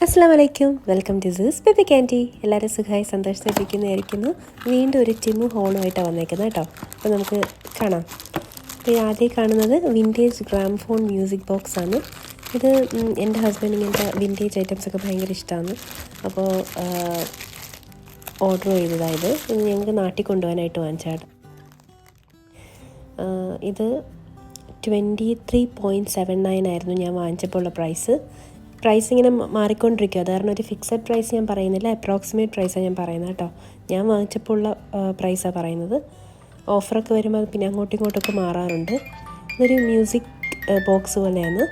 അസ്സലാമു അലൈക്കും, welcome to സൂസ് baby candy. എല്ലാവരും സുഖമായി സന്തോഷമായിരിക്കുന്നു. വീണ്ടും ഒരു ടിമു ഹോളുമായിട്ടാണ് വന്നേക്കുന്നത് കേട്ടോ. അപ്പോൾ നമുക്ക് കാണാം. അപ്പോൾ ഈ ആദ്യം കാണുന്നത് വിൻറ്റേജ് ഗ്രാംഫോൺ മ്യൂസിക് ബോക്സ് ആണ്. ഇത് എൻ്റെ ഹസ്ബൻഡ് ഇങ്ങനത്തെ വിൻറ്റേജ് ഐറ്റംസൊക്കെ ഭയങ്കര ഇഷ്ടമാണ്. അപ്പോൾ ഓർഡർ ചെയ്തതായത് ഇത് ഞങ്ങൾക്ക് നാട്ടിൽ കൊണ്ടുപോകാനായിട്ട് വാങ്ങിച്ചാണ്. ഇത് 23.79 ആയിരുന്നു ഞാൻ വാങ്ങിച്ചപ്പോൾ ഉള്ള പ്രൈസ് ഇങ്ങനെ മാറിക്കൊണ്ടിരിക്കും. അത് കാരണം ഒരു ഫിക്സഡ് പ്രൈസ് ഞാൻ പറയുന്നില്ല, അപ്രോക്സിമേറ്റ് പ്രൈസാണ് ഞാൻ പറയുന്നത് കേട്ടോ. ഞാൻ വാങ്ങിച്ചപ്പോൾ ഉള്ള പ്രൈസാണ് പറയുന്നത്. ഓഫറൊക്കെ വരുമ്പോൾ പിന്നെ അങ്ങോട്ടും ഇങ്ങോട്ടൊക്കെ മാറാറുണ്ട്. ഇതൊരു മ്യൂസിക് ബോക്സ് പോലെയാണ്.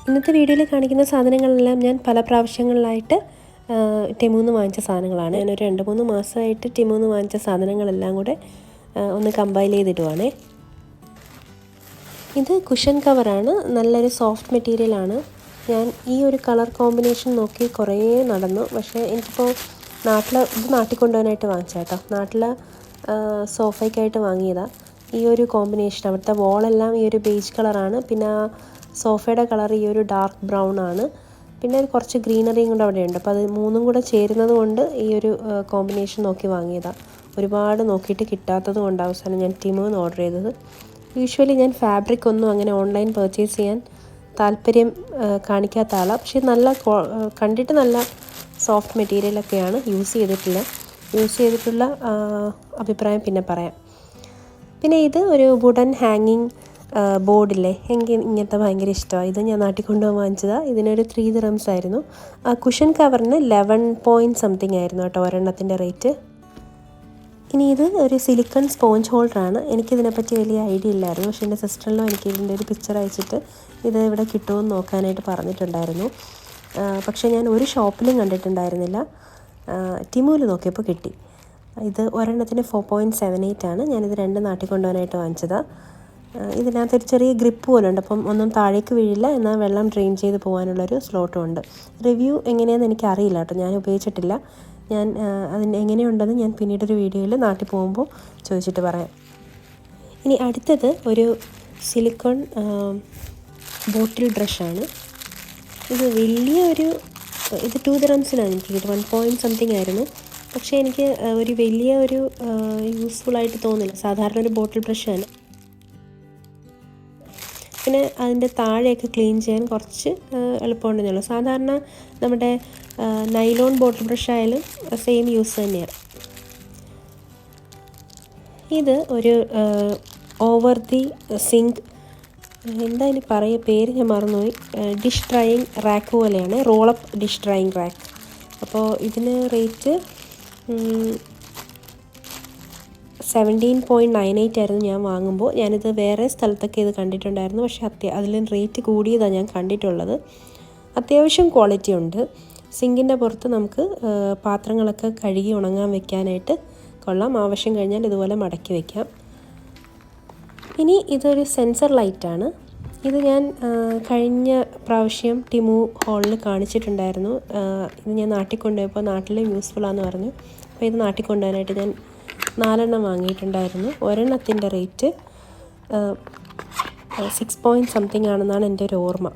ഇന്നത്തെ വീഡിയോയിൽ കാണിക്കുന്ന സാധനങ്ങളെല്ലാം ഞാൻ പല പ്രാവശ്യങ്ങളിലായിട്ട് ടെമൂന്ന് വാങ്ങിച്ച സാധനങ്ങളാണ്. ഞാനൊരു 2-3 മാസമായിട്ട് ടെമൂന്ന് വാങ്ങിച്ച സാധനങ്ങളെല്ലാം കൂടെ ഒന്ന് കമ്പൈൽ ചെയ്തിടുവാണേ. ഇത് കുഷൻ കവറാണ്, നല്ലൊരു സോഫ്റ്റ് മെറ്റീരിയലാണ്. ഞാൻ ഈ ഒരു കളർ കോമ്പിനേഷൻ നോക്കി കുറേ നടന്നു. പക്ഷേ എനിക്കിപ്പോൾ നാട്ടിൽ കൊണ്ടുപോകാനായിട്ട് വാങ്ങിച്ചാൽ കേട്ടോ. നാട്ടിൽ സോഫയ്ക്കായിട്ട് വാങ്ങിയതാണ് ഈ ഒരു കോമ്പിനേഷൻ. അവിടുത്തെ വോളെല്ലാം ഈ ഒരു ബേജ് കളറാണ്. പിന്നെ സോഫയുടെ കളർ ഈ ഒരു ഡാർക്ക് ബ്രൗൺ ആണ്. പിന്നെ കുറച്ച് ഗ്രീനറിയും കൂടെ അവിടെയുണ്ട്. അപ്പോൾ അത് മൂന്നും കൂടെ ചേരുന്നത് കൊണ്ട് ഈ ഒരു കോമ്പിനേഷൻ നോക്കി വാങ്ങിയതാണ്. ഒരുപാട് നോക്കിയിട്ട് കിട്ടാത്തത് കൊണ്ട് അവസാനം ഞാൻ ടിമുന്ന് ഓർഡർ ചെയ്തത്. യൂഷ്വലി ഞാൻ ഫാബ്രിക് ഒന്നും അങ്ങനെ ഓൺലൈൻ പർച്ചേസ് ചെയ്യാൻ താല്പര്യം കാണിക്കാത്ത ആളാണ്. പക്ഷേ കണ്ടിട്ട് നല്ല സോഫ്റ്റ് മെറ്റീരിയലൊക്കെയാണ്. യൂസ് ചെയ്തിട്ടുള്ള അഭിപ്രായം പിന്നെ പറയാം. പിന്നെ ഇത് ഒരു വുഡൻ ഹാങ്ങിങ് ബോർഡില്ലേ, എനിക്ക് ഇങ്ങനത്തെ ഭയങ്കര ഇഷ്ടമാണ്. ഇത് ഞാൻ നാട്ടിൽ കൊണ്ടുപോകാൻ വാങ്ങിച്ചതാണ്. ഇതിനൊരു 3 dirhams ആയിരുന്നു. കുഷൻ കവറിന് 11 ആയിരുന്നു കേട്ടോ ഒരെണ്ണത്തിൻ്റെ റേറ്റ്. ഇനി ഇത് ഒരു സിലിക്കൺ സ്പോഞ്ച് ഹോൾഡറാണ്. എനിക്കിതിനെപ്പറ്റി വലിയ ഐഡിയ ഇല്ലായിരുന്നു. പക്ഷേ എൻ്റെ സിസ്റ്ററിലോ എനിക്ക് ഇതിൻ്റെ ഒരു പിക്ചർ അയച്ചിട്ട് ഇത് ഇവിടെ കിട്ടുമെന്ന് നോക്കാനായിട്ട് പറഞ്ഞിട്ടുണ്ടായിരുന്നു. പക്ഷേ ഞാൻ ഒരു ഷോപ്പിലും കണ്ടിട്ടുണ്ടായിരുന്നില്ല. ടിമുവിൽ നോക്കിയപ്പോൾ കിട്ടി. ഇത് ഒരെണ്ണത്തിന് 4.78 ആണ്. ഞാനിത് 2 നാട്ടിൽ കൊണ്ടുപോകാനായിട്ട് വാങ്ങിച്ചതാണ്. ഇതിനകത്തൊരു ചെറിയ ഗ്രിപ്പ് പോലെ ഉണ്ട്, അപ്പം ഒന്നും താഴേക്ക് വീഴില്ല, എന്നാൽ വെള്ളം ഡ്രെയിൻ ചെയ്ത് പോകാനുള്ളൊരു സ്ലോട്ടും ഉണ്ട്. റിവ്യൂ എങ്ങനെയാണെന്ന് എനിക്കറിയില്ല കേട്ടോ, ഞാൻ ഉപയോഗിച്ചിട്ടില്ല. ഞാൻ അതിന് എങ്ങനെയുണ്ടെന്ന് ഞാൻ പിന്നീടൊരു വീഡിയോയിൽ നാട്ടിൽ പോകുമ്പോൾ ചോദിച്ചിട്ട് പറയാം. ഇനി അടുത്തത് ഒരു സിലിക്കോൺ ബോട്ടിൽ ബ്രഷാണ്. ഇത് ഇത് 2 dirhams എനിക്ക് കിട്ടും. 1 ആയിരുന്നു. പക്ഷേ എനിക്ക് വലിയ ഒരു യൂസ്ഫുള്ളായിട്ട് തോന്നില്ല. സാധാരണ ഒരു ബോട്ടിൽ ബ്രഷാണ്. പിന്നെ അതിൻ്റെ താഴെയൊക്കെ ക്ലീൻ ചെയ്യാൻ കുറച്ച് എളുപ്പമുണ്ടെന്നേ ഉള്ളൂ. സാധാരണ നമ്മുടെ നൈലോൺ ബോട്ടിൽ ബ്രഷ് ആയാലും സെയിം യൂസ് തന്നെയാണ്. ഇത് ഒരു ഓവർ ദി സിങ്ക്, എന്താ ഇനി പേര് ഞാൻ മറന്നുപോയി. ഡിഷ് ഡ്രൈയിങ് റാക്ക് പോലെയാണ്, റോളപ്പ് ഡിഷ് ഡ്രൈയിങ് റാക്ക്. അപ്പോൾ ഇതിന് റേറ്റ് 17.98 ആയിരുന്നു ഞാൻ വാങ്ങുമ്പോൾ. ഞാനിത് വേറെ സ്ഥലത്തൊക്കെ ഇത് കണ്ടിട്ടുണ്ടായിരുന്നു. പക്ഷേ അതിലും റേറ്റ് കൂടിയതാണ് ഞാൻ കണ്ടിട്ടുള്ളത്. അത്യാവശ്യം ക്വാളിറ്റി ഉണ്ട്. സിങ്കിൻ്റെ പുറത്ത് നമുക്ക് പാത്രങ്ങളൊക്കെ കഴുകി ഉണങ്ങാൻ വെക്കാനായിട്ട് കൊള്ളാം. ആവശ്യം കഴിഞ്ഞാൽ ഇതുപോലെ മടക്കി വയ്ക്കാം. ഇനി ഇതൊരു സെൻസർ ലൈറ്റാണ്. ഇത് ഞാൻ കഴിഞ്ഞ പ്രാവശ്യം ടിമു ഹോളിൽ കാണിച്ചിട്ടുണ്ടായിരുന്നു. ഇത് ഞാൻ നാട്ടിൽ കൊണ്ടുപോയപ്പോൾ നാട്ടിലും യൂസ്ഫുള്ളാന്ന് പറഞ്ഞു. അപ്പോൾ ഇത് നാട്ടിൽ കൊണ്ടുപോകാനായിട്ട് ഞാൻ 4 വാങ്ങിയിട്ടുണ്ടായിരുന്നു. ഒരെണ്ണത്തിൻ്റെ റേറ്റ് 6 ആണെന്നാണ് എൻ്റെ ഒരു ഓർമ്മ.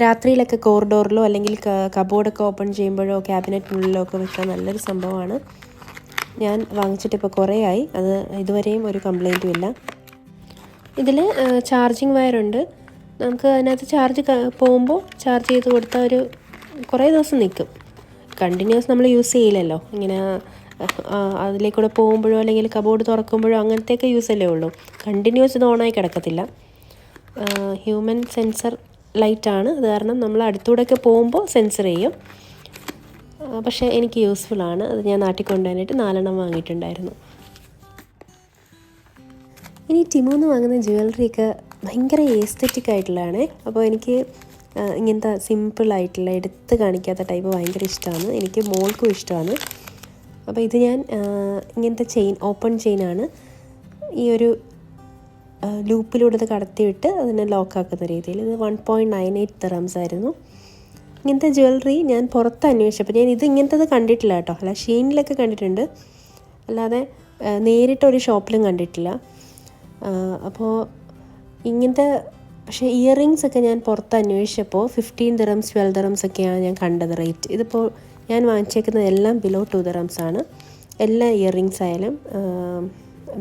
രാത്രിയിലൊക്കെ കോറിഡോറിലോ അല്ലെങ്കിൽ കബോർഡൊക്കെ ഓപ്പൺ ചെയ്യുമ്പോഴോ ക്യാബിനറ്റിനുള്ളിലോ ഒക്കെ വെക്കാൻ നല്ലൊരു സംഭവമാണ്. ഞാൻ വാങ്ങിച്ചിട്ടിപ്പോൾ കുറേ ആയി. അത് ഇതുവരെയും ഒരു കംപ്ലൈൻറ്റും ഇല്ല. ഇതിൽ ചാർജിങ് വയറുണ്ട്. നമുക്ക് അതിനകത്ത് ചാർജ് പോകുമ്പോൾ ചാർജ് ചെയ്ത് കൊടുത്താൽ കുറേ ദിവസം നിൽക്കും. കണ്ടിന്യൂസ് നമ്മൾ യൂസ് ചെയ്യില്ലല്ലോ. ഇങ്ങനെ അതിലേക്കൂടെ പോകുമ്പോഴോ അല്ലെങ്കിൽ കബോർഡ് തുറക്കുമ്പോഴോ അങ്ങനത്തെയൊക്കെ യൂസല്ലേ ഉള്ളൂ. കണ്ടിന്യൂസ് ഇത് ഓണായി കിടക്കത്തില്ല. ഹ്യൂമൻ സെൻസർ ലൈറ്റാണ്. അത് കാരണം നമ്മൾ അടുത്തൂടെയൊക്കെ പോകുമ്പോൾ സെൻസർ ചെയ്യും. പക്ഷേ എനിക്ക് യൂസ്ഫുള്ളാണ്. അത് ഞാൻ നാട്ടിൽ കൊണ്ടുപോകാനായിട്ട് 4 വാങ്ങിയിട്ടുണ്ടായിരുന്നു. ഇനി ടിമുന്ന് വാങ്ങുന്ന ജ്വല്ലറിയൊക്കെ ഭയങ്കര എസ്തെറ്റിക് ആയിട്ടുള്ളതാണ്. അപ്പോൾ എനിക്ക് ഇങ്ങനത്തെ സിമ്പിളായിട്ടുള്ള എടുത്ത് കാണിക്കാത്ത ടൈപ്പ് ഭയങ്കര ഇഷ്ടമാണ്. എനിക്ക് മോൾക്കും ഇഷ്ടമാണ്. അപ്പോൾ ഇത് ഞാൻ ഇങ്ങനത്തെ ഓപ്പൺ ചെയിനാണ്. ഈ ഒരു ലൂപ്പിലൂടെ ഇത് കടത്തിവിട്ട് അതിനെ ലോക്കാക്കുന്ന രീതിയിൽ. ഇത് 1.98 dirhams ആയിരുന്നു. ഇങ്ങനത്തെ ജ്വല്ലറി ഞാൻ പുറത്ത് അന്വേഷിച്ചപ്പോൾ ഞാൻ ഇങ്ങനത്തത് കണ്ടിട്ടില്ല കേട്ടോ. അല്ല, ഷീനിലൊക്കെ കണ്ടിട്ടുണ്ട്, അല്ലാതെ നേരിട്ടൊരു ഷോപ്പിലും കണ്ടിട്ടില്ല. അപ്പോൾ ഇങ്ങനത്തെ പക്ഷേ ഇയറിങ്സ് ഒക്കെ ഞാൻ പുറത്ത് അന്വേഷിച്ചപ്പോൾ 15 dirhams 12 dirhams ഒക്കെയാണ് ഞാൻ കണ്ടത് റേറ്റ്. ഇതിപ്പോൾ ഞാൻ വാങ്ങിച്ചേക്കുന്നത് എല്ലാം ബിലോ 2 dirhams ആണ്. എല്ലാ ഇയറിങ്സ് ആയാലും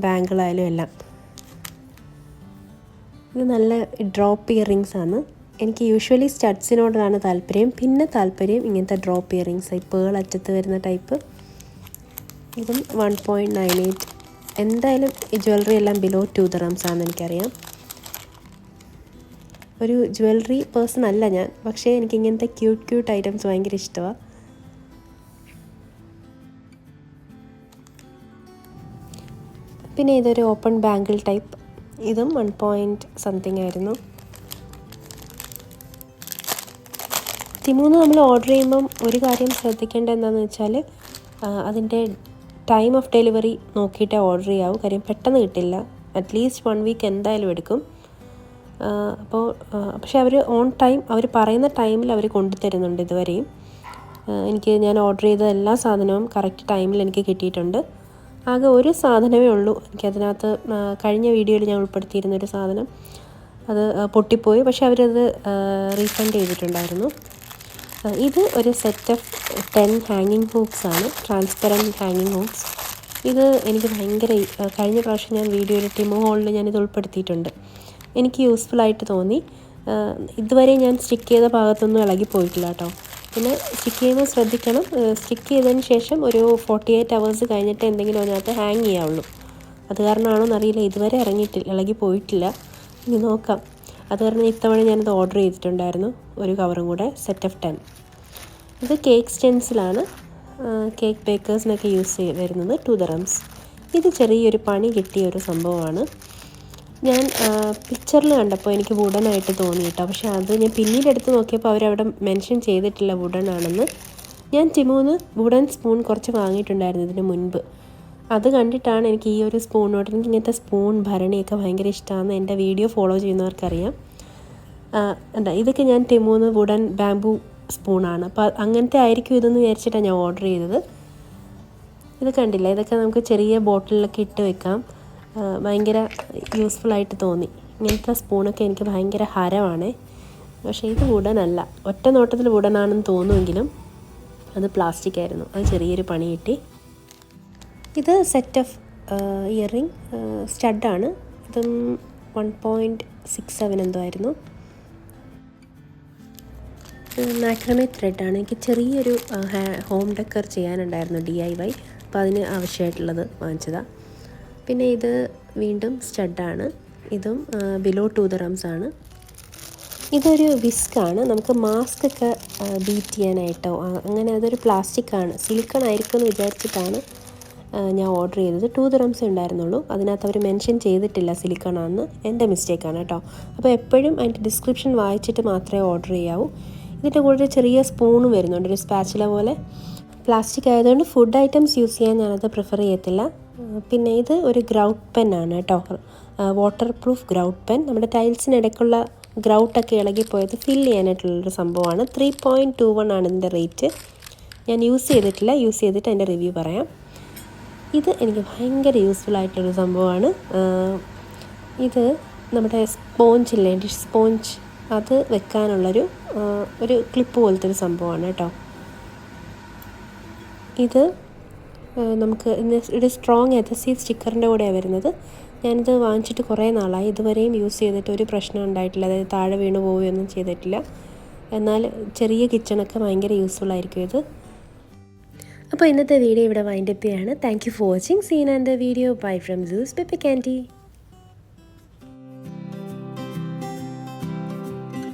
ബാങ്കിളായാലും എല്ലാം. ഇത് നല്ല ഡ്രോപ്പ് ഇയറിങ്സ് ആണ്. എനിക്ക് യൂഷ്വലി സ്റ്റഡ്സിനോടാണ് താല്പര്യം. പിന്നെ താല്പര്യം ഇങ്ങനത്തെ ഡ്രോപ്പ് ഇയറിങ്സ്, ഈ പേൾ അറ്റത്ത് വരുന്ന ടൈപ്പ്. ഇതും 1.98. എന്തായാലും ഈ ജ്വല്ലറി എല്ലാം ബിലോ 2 dirhams ആണെന്ന് എനിക്കറിയാം. ഒരു ജ്വല്ലറി പേഴ്സൺ അല്ല ഞാൻ, പക്ഷേ എനിക്ക് ഇങ്ങനത്തെ ക്യൂട്ട് ഐറ്റംസ് ഭയങ്കര ഇഷ്ടമാണ്. പിന്നെ ഇതൊരു ഓപ്പൺ ബാങ്കിൾ ടൈപ്പ്. ഇതും 1 point something ആയിരുന്നു. തിമൂന്ന് നമ്മൾ ഓർഡർ ചെയ്യുമ്പം ഒരു കാര്യം ശ്രദ്ധിക്കേണ്ടത് എന്താണെന്ന് വെച്ചാൽ അതിൻ്റെ ടൈം ഓഫ് ഡെലിവറി നോക്കിയിട്ടേ ഓർഡർ ചെയ്യാവൂ. കാര്യം പെട്ടെന്ന് കിട്ടില്ല. അറ്റ്ലീസ്റ്റ് 1 week എന്തായാലും എടുക്കും. പക്ഷേ അവർ ഓൺ ടൈം, അവർ പറയുന്ന ടൈമിൽ അവർ കൊണ്ടുതരുന്നുണ്ട് ഇതുവരെയും. ഞാൻ ഓർഡർ ചെയ്ത എല്ലാ സാധനവും കറക്റ്റ് ടൈമിൽ എനിക്ക് കിട്ടിയിട്ടുണ്ട്. ആകെ ഒരു സാധനമേ ഉള്ളൂ എനിക്കതിനകത്ത്, കഴിഞ്ഞ വീഡിയോയിൽ ഞാൻ ഉൾപ്പെടുത്തിയിരുന്നൊരു സാധനം, അത് പൊട്ടിപ്പോയി. പക്ഷേ അവരത് റീഫണ്ട് ചെയ്തിട്ടുണ്ടായിരുന്നു. ഇത് ഒരു സെറ്റ് ഓഫ് 10 ഹാങ്ങിങ് ഹൂക്സ് ആണ്, ട്രാൻസ്പെറൻറ്റ് ഹാങ്ങിങ് ഹൂക്സ്. ഇത് എനിക്ക് ഭയങ്കര, കഴിഞ്ഞ പ്രാവശ്യം ഞാൻ വീഡിയോയിൽ ടിമോ ഹോളിൽ ഞാനിത് ഉൾപ്പെടുത്തിയിട്ടുണ്ട്. എനിക്ക് യൂസ്ഫുള്ളായിട്ട് തോന്നി. ഇതുവരെ ഞാൻ സ്റ്റിക്ക് ചെയ്ത ഭാഗത്തൊന്നും ഇളകിപ്പോയിട്ടില്ല കേട്ടോ. പിന്നെ സ്റ്റിക്ക് ചെയ്യുമ്പോൾ ശ്രദ്ധിക്കണം, സ്റ്റിക്ക് ചെയ്തതിന് ശേഷം ഒരു 48 hours കഴിഞ്ഞിട്ട് എന്തെങ്കിലും അതിനകത്ത് ഹാങ് ചെയ്യാവുള്ളൂ. അത് കാരണമാണോ എന്നറിയില്ല, ഇതുവരെ ഇളകിപ്പോയിട്ടില്ല. ഇനി നോക്കാം. അത് കാരണം ഇത്തവണ ഞാനത് ഓർഡർ ചെയ്തിട്ടുണ്ടായിരുന്നു, ഒരു കവറും കൂടെ, സെറ്റ് ഓഫ് 10. ഇത് കേക്ക് സ്റ്റെൻസിലാണ്, കേക്ക് ബേക്കേഴ്സിനൊക്കെ യൂസ് വരുന്നത്. 2 dirhams. ഇത് ചെറിയൊരു പണി കിട്ടിയ ഒരു സംഭവമാണ്. ഞാൻ പിക്ചറിൽ കണ്ടപ്പോൾ എനിക്ക് വുഡനായിട്ട് തോന്നി കേട്ടോ. പക്ഷേ അത് ഞാൻ പിന്നീട് എടുത്ത് നോക്കിയപ്പോൾ അവരവിടെ മെൻഷൻ ചെയ്തിട്ടില്ല വുഡൻ ആണെന്ന്. ഞാൻ ടിമോന്ന് വുഡൻ സ്പൂൺ കുറച്ച് വാങ്ങിയിട്ടുണ്ടായിരുന്നു ഇതിന് മുൻപ്. അത് കണ്ടിട്ടാണ് എനിക്ക് ഈ ഒരു സ്പൂണോട്, എനിക്ക് ഇങ്ങനത്തെ സ്പൂൺ ഭരണിയൊക്കെ ഭയങ്കര ഇഷ്ടമാണ്. എൻ്റെ വീഡിയോ ഫോളോ ചെയ്യുന്നവർക്കറിയാം. ഇതൊക്കെ ഞാൻ ടിമോന്ന് വുഡൻ ബാംബൂ സ്പൂണാണ്. അപ്പോൾ അങ്ങനത്തെ ആയിരിക്കും ഇതെന്ന് വിചാരിച്ചിട്ടാണ് ഞാൻ ഓർഡർ ചെയ്തത്. ഇത് കണ്ടില്ല, ഇതൊക്കെ നമുക്ക് ചെറിയ ബോട്ടിലൊക്കെ ഇട്ട് വെക്കാം. ഭയങ്കര യൂസ്ഫുള്ളായിട്ട് തോന്നി. ഇങ്ങനത്തെ സ്പൂണൊക്കെ എനിക്ക് ഭയങ്കര ഹരമാണ്. പക്ഷേ ഇത് വുഡനല്ല, ഒറ്റ നോട്ടത്തിൽ വുഡനാണെന്ന് തോന്നുമെങ്കിലും അത് പ്ലാസ്റ്റിക് ആയിരുന്നു. അത് ചെറിയൊരു പണി കിട്ടി. ഇത് സെറ്റ് ഓഫ് ഇയറിങ് സ്റ്റഡാണ്. ഇതും 1.67 എന്തോ ആയിരുന്നു. മാക്രമേ ത്രെഡാണ്. എനിക്ക് ചെറിയൊരു ഹോം ഡെക്കർ ചെയ്യാനുണ്ടായിരുന്നു, DIY. അപ്പോൾ അതിന് ആവശ്യമായിട്ടുള്ളത് വാങ്ങിച്ചതാണ്. പിന്നെ ഇത് വീണ്ടും സ്റ്റഡാണ്. ഇതും ബിലോ 2 dirhams ആണ്. ഇതൊരു വിസ്കാണ്, നമുക്ക് മാസ്ക് ഒക്കെ ബീറ്റ് ചെയ്യാനായിട്ടോ. അങ്ങനെ അതൊരു പ്ലാസ്റ്റിക്കാണ്, സിലിക്കൺ ആയിരിക്കും എന്ന് വിചാരിച്ചിട്ടാണ് ഞാൻ ഓർഡർ ചെയ്തത്. 2 dirhams ഉണ്ടായിരുന്നുള്ളൂ. അതിനകത്ത് അവർ മെൻഷൻ ചെയ്തിട്ടില്ല സിലിക്കൺ ആണെന്ന്. എൻ്റെ മിസ്റ്റേക്കാണ് കേട്ടോ. അപ്പോൾ എപ്പോഴും അതിൻ്റെ ഡിസ്ക്രിപ്ഷൻ വായിച്ചിട്ട് മാത്രമേ ഓർഡർ ചെയ്യാവൂ. ഇതിൻ്റെ കൂടെ ചെറിയ സ്പൂണും വരുന്നുണ്ട്, ഒരു സ്പാച്ചുല പോലെ. പ്ലാസ്റ്റിക് ആയതുകൊണ്ട് ഫുഡ് ഐറ്റംസ് യൂസ് ചെയ്യാൻ ഞാനത് പ്രിഫർ ചെയ്യത്തില്ല. പിന്നെ ഇത് ഒരു ഗ്രൗട്ട് പെന്നാണ് കേട്ടോ, വാട്ടർ പ്രൂഫ് ഗ്രൗട്ട് പെൻ. നമ്മുടെ ടൈൽസിനിടയ്ക്കുള്ള ഗ്രൗട്ടൊക്കെ ഇളകിപ്പോയത് ഫില്ല് ചെയ്യാനായിട്ടുള്ളൊരു സംഭവമാണ്. 3.21 ആണ് ഇതിൻ്റെ റേറ്റ്. ഞാൻ യൂസ് ചെയ്തിട്ടില്ല, യൂസ് ചെയ്തിട്ട് അതിൻ്റെ റിവ്യൂ പറയാം. ഇത് എനിക്ക് ഭയങ്കര യൂസ്ഫുൾ ആയിട്ടുള്ളൊരു സംഭവമാണ്. ഇത് നമ്മുടെ സ്പോഞ്ചില്ലേ, ഡിഷ് സ്പോഞ്ച്, അത് വെക്കാനുള്ളൊരു ക്ലിപ്പ് പോലത്തെ ഒരു സംഭവമാണ് കേട്ടോ. ഇത് നമുക്ക് ഒരു സ്ട്രോങ് എഡഹസീവ് സ്റ്റിക്കറിൻ്റെ കൂടെയാണ് വരുന്നത്. ഞാനിത് വാങ്ങിച്ചിട്ട് കുറേ നാളായി. ഇതുവരെയും യൂസ് ചെയ്തിട്ട് ഒരു പ്രശ്നം ഉണ്ടായിട്ടില്ല. അതായത് താഴെ വീണ് പോവുകയൊന്നും ചെയ്തിട്ടില്ല. എന്നാൽ ചെറിയ കിച്ചണൊക്കെ ഭയങ്കര യൂസ്ഫുൾ ആയിരിക്കും ഇത്. അപ്പോൾ ഇന്നത്തെ വീഡിയോ ഇവിടെ വൈൻഡപ്പ് ചെയ്യാണ്. Thank you for watching. Seen and the video. Bye from Sue's Peppy candy.